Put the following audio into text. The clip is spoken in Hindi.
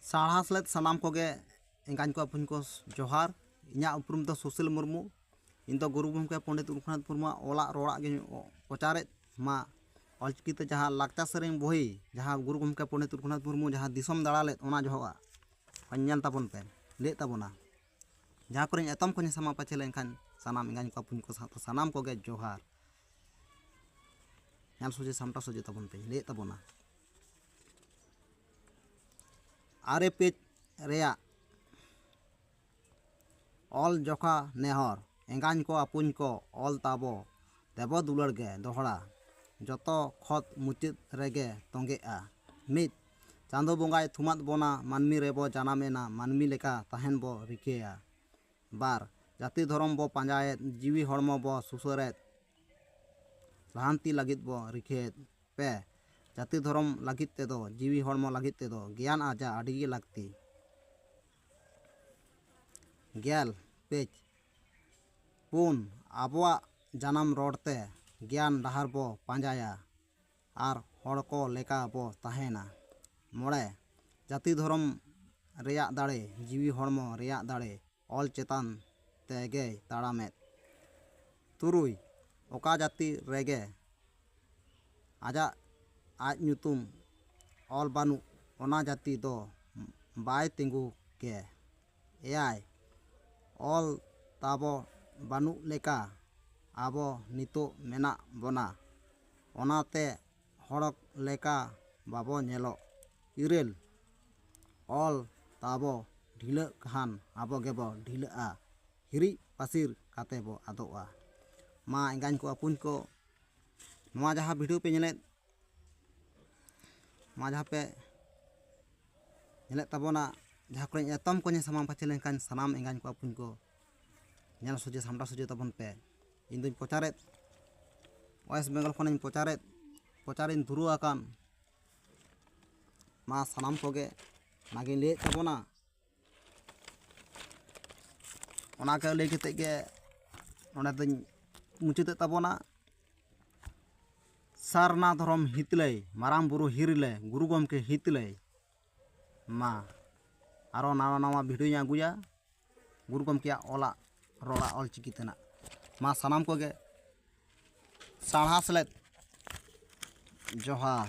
साढ़ा सलेद सानाम कोगे एंगाñ को अपुñ को जोहार इᱧᱟᱹᱜ उपरुम दो सुशील मुर्मू इन दो गुरु गमके पंडित रघुनाथ मुर्मू ओलाग रोड़ाग गे प्रचारे मा ऑलचिकीते जहाँ लाक्चार सेरेñ बही जहाँ गुरु गमके पंडित रघुनाथ मुर्मू जहाँ दिसम दाड़ा लेद ओना जोहा ᱧᱮᱞ ᱛᱟᱵᱚᱱ ᱯᱮ ᱞᱟᱹᱭ ᱛᱟᱵᱚᱱᱟ जहाँ को एतम को सामा पाचे लेनखान सानाम एंगाñ को अपुñ को साथ सानाम कोगे जोहार ᱧᱮᱞ सोजे सामटा सोजे तबन पे लय तबना आरे पेज रेया ऑल जोखा नेहर एंगाñ को अपुñ को ऑल ताबो देव दुलर गे दोहड़ा जतो खत मुचित रेगे तोंगेआ मित चांदो बोंगाय थुमात बोना मानमी रेबो जानामेना मानमी लेका तहन बो रिकेया बार जाति धर्म बो पांजाए जीवी हड़मो बो सुसरेत लाहांती लगित बो रिखेत पे जाति धर्म लगित ते दो जीवी हड़मो लगित ते दो ज्ञान आजा अडिगी लगती ज्ञाल पेज पुन आबोआ जानम रोडते ज्ञान डहार बो पांजाया आर हड़ को लेका बो तहेना मोड़े जाति धर्म रेया दाड़े जीवी हड़मो रेया दाड़े ऑल चेतान तेगे ताड़ामेत तुरुई ओका जाति रेगे आजा आज ᱧᱩᱛᱩᱢ ऑल बानु ओना जाति दो बाय तिंगु के एआई ऑल ताबो बानु लेका आबो नितो मेना बोना ओनाते हड़क लेका बाबो नेलो इरेल ऑल ताबो ढिला कहान आबो गेबो ढिला हिरी पासिर काते बो आदोआ मा एंगाñ को अपुñ को नवा जहाँ वीडियो पे नेले मा जहाँ पे नेले तबोना जहाँ को एतम को सामान पाचे लेनखान सानाम एंगाñ को अपुñ को नेल सोजे सामटा सोजे तबन पे इन दुñ प्रचारे वेस्ट बेंगल खन प्रचारिन धुरु आकान मा सानाम कोगे नागे लय तबोना ओनाके लय केते गे ओना दुñ मुचाते तबोना सारना धर्म हितलय माराम बुरु हिरले गुरु गमके हितलय मा आरो नावा नावा भिडियो आगुया गुरु गमके ओला रोड़ा ऑलचिकी तेना मा सानाम कोगे साढ़ा सलेद जोहार।